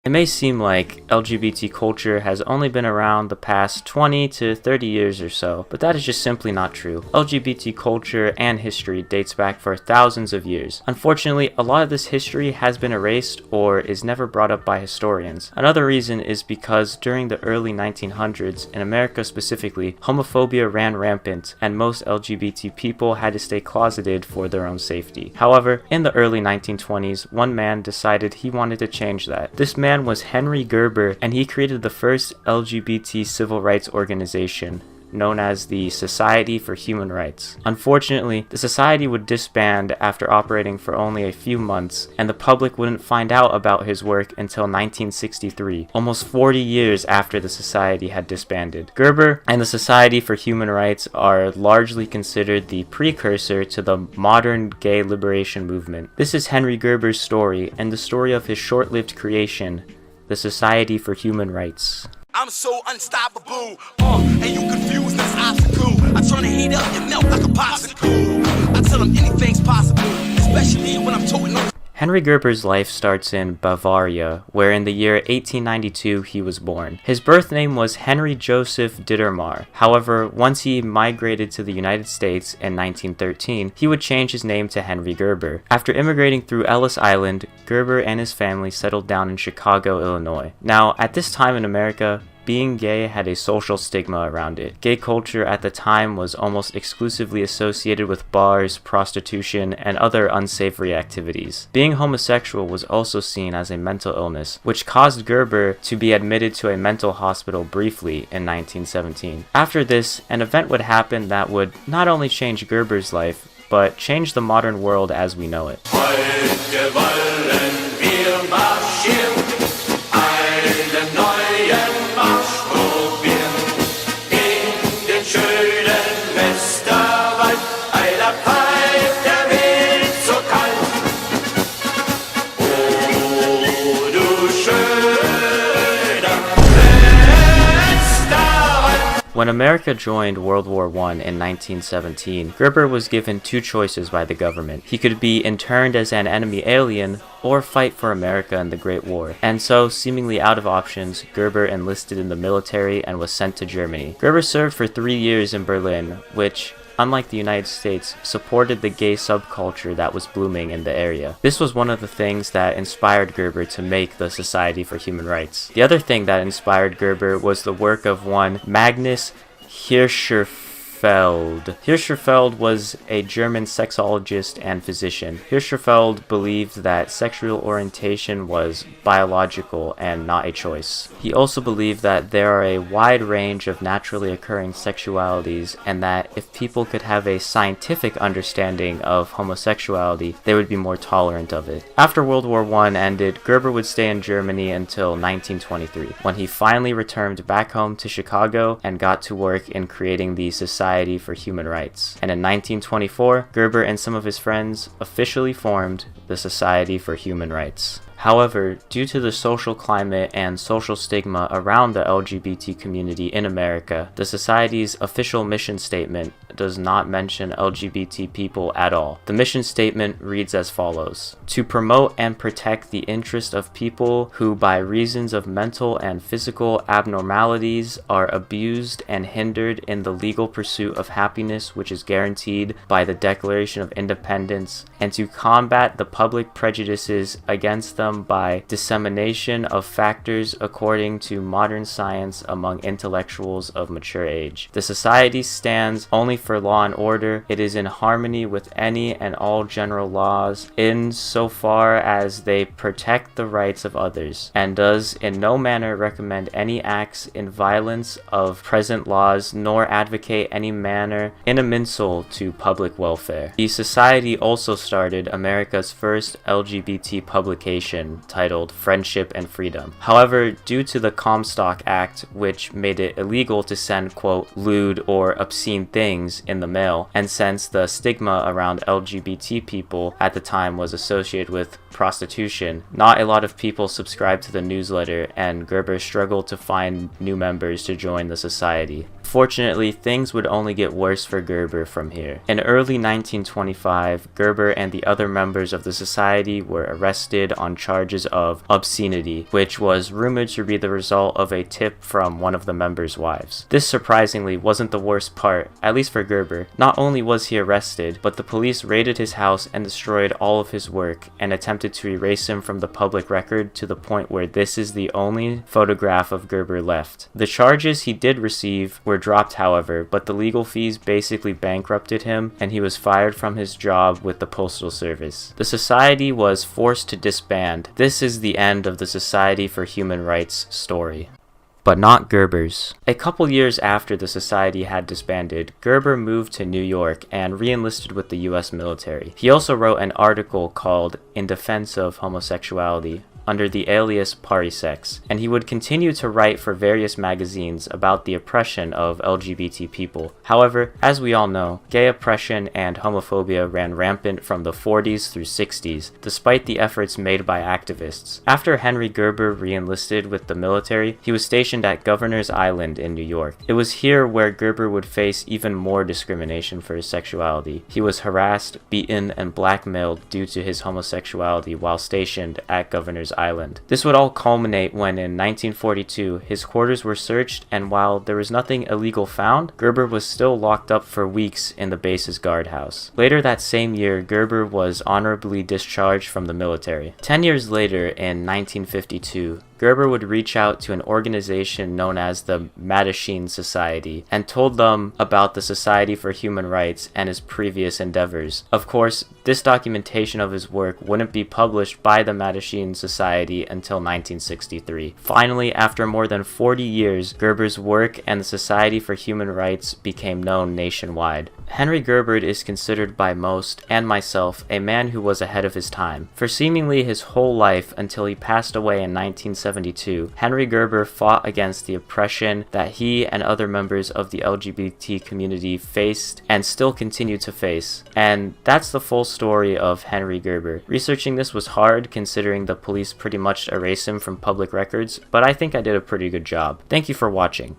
It may seem like LGBT culture has only been around the past 20 to 30 years or so, but that is just simply not true. LGBT culture and history dates back for thousands of years. Unfortunately, a lot of this history has been erased or is never brought up by historians. Another reason is because during the early 1900s, in America specifically, homophobia ran rampant and most LGBT people had to stay closeted for their own safety. However, in the early 1920s, one man decided he wanted to change that. This man was Henry Gerber, and he created the first LGBT civil rights organization, known as the Society for Human Rights. Unfortunately, the society would disband after operating for only a few months, and the public wouldn't find out about his work until 1963, almost 40 years after the society had disbanded. Gerber and the Society for Human Rights are largely considered the precursor to the modern gay liberation movement. This is Henry Gerber's story, and the story of his short-lived creation, the Society for Human Rights. I'm so unstoppable, and you confused this obstacle. I turn the heat up and melt like a popsicle. I tell them anything's possible, especially when I'm toting on. Henry Gerber's life starts in Bavaria, where in the year 1892 he was born. His birth name was Henry Joseph Dittermar. However, once he migrated to the United States in 1913, he would change his name to Henry Gerber. After immigrating through Ellis Island, Gerber and his family settled down in Chicago, Illinois. Now, at this time in America, being gay had a social stigma around it. Gay culture at the time was almost exclusively associated with bars, prostitution, and other unsavory activities. Being homosexual was also seen as a mental illness, which caused Gerber to be admitted to a mental hospital briefly in 1917. After this, an event would happen that would not only change Gerber's life, but change the modern world as we know it. Heute wollen wir marschieren, einen neuen Marsch probieren, in den schönen Westerwald, einer pfeift der Wind so kalt. Oh, du schöner Westerwald. When America joined World War I in 1917, Gerber was given two choices by the government. He could be interned as an enemy alien or fight for America in the Great War. And so, seemingly out of options, Gerber enlisted in the military and was sent to Germany. Gerber served for 3 years in Berlin, which, unlike the United States, supported the gay subculture that was blooming in the area. This was one of the things that inspired Gerber to make the Society for Human Rights. The other thing that inspired Gerber was the work of one Magnus Hirschfeld. Hirschfeld was a German sexologist and physician. Hirschfeld believed that sexual orientation was biological and not a choice. He also believed that there are a wide range of naturally occurring sexualities, and that if people could have a scientific understanding of homosexuality, they would be more tolerant of it. After World War I ended, Gerber would stay in Germany until 1923, when he finally returned back home to Chicago and got to work in creating the Society for Human Rights. And in 1924, Gerber and some of his friends officially formed the Society for Human Rights. However, due to the social climate and social stigma around the LGBT community in America, the Society's official mission statement does not mention LGBT people at all. The mission statement reads as follows: to promote and protect the interest of people who, by reasons of mental and physical abnormalities, are abused and hindered in the legal pursuit of happiness which is guaranteed by the Declaration of Independence, and to combat the public prejudices against them by dissemination of factors according to modern science among intellectuals of mature age. The Society stands only for law and order. It is in harmony with any and all general laws in so far as they protect the rights of others, and does in no manner recommend any acts in violence of present laws, nor advocate any manner inimical to public welfare. The Society also started America's first LGBT publication titled Friendship and Freedom. However, due to the Comstock Act, which made it illegal to send, quote, lewd or obscene things in the mail, and since the stigma around LGBT people at the time was associated with prostitution, not a lot of people subscribed to the newsletter, and Gerber struggled to find new members to join the society. Fortunately, things would only get worse for Gerber from here. In early 1925, Gerber and the other members of the society were arrested on charges of obscenity, which was rumored to be the result of a tip from one of the members' wives. This surprisingly wasn't the worst part, at least for Gerber. Not only was he arrested, but the police raided his house and destroyed all of his work and attempted to erase him from the public record to the point where this is the only photograph of Gerber left. The charges he did receive were dropped, however, but the legal fees basically bankrupted him and he was fired from his job with the Postal Service. The society was forced to disband. This is the end of the Society for Human Rights story. But not Gerber's. A couple years after the society had disbanded, Gerber moved to New York and re-enlisted with the US military. He also wrote an article called In Defense of Homosexuality under the alias Party Sex, and he would continue to write for various magazines about the oppression of LGBT people. However, as we all know, gay oppression and homophobia ran rampant from the 40s through 60s, despite the efforts made by activists. After Henry Gerber re-enlisted with the military, he was stationed at Governor's Island in New York. It was here where Gerber would face even more discrimination for his sexuality. He was harassed, beaten, and blackmailed due to his homosexuality while stationed at Governor's Island. This would all culminate when in 1942 his quarters were searched, and while there was nothing illegal found, Gerber was still locked up for weeks in the base's guardhouse. Later that same year, Gerber was honorably discharged from the military. 10 years later, in 1952, Gerber would reach out to an organization known as the Mattachine Society and told them about the Society for Human Rights and his previous endeavors. Of course, this documentation of his work wouldn't be published by the Mattachine Society until 1963. Finally, after more than 40 years, Gerber's work and the Society for Human Rights became known nationwide. Henry Gerber is considered by most, and myself, a man who was ahead of his time. For seemingly his whole life until he passed away in 1972, Henry Gerber fought against the oppression that he and other members of the LGBT community faced and still continue to face. And that's the full story of Henry Gerber. Researching this was hard considering the police pretty much erased him from public records, but I think I did a pretty good job. Thank you for watching.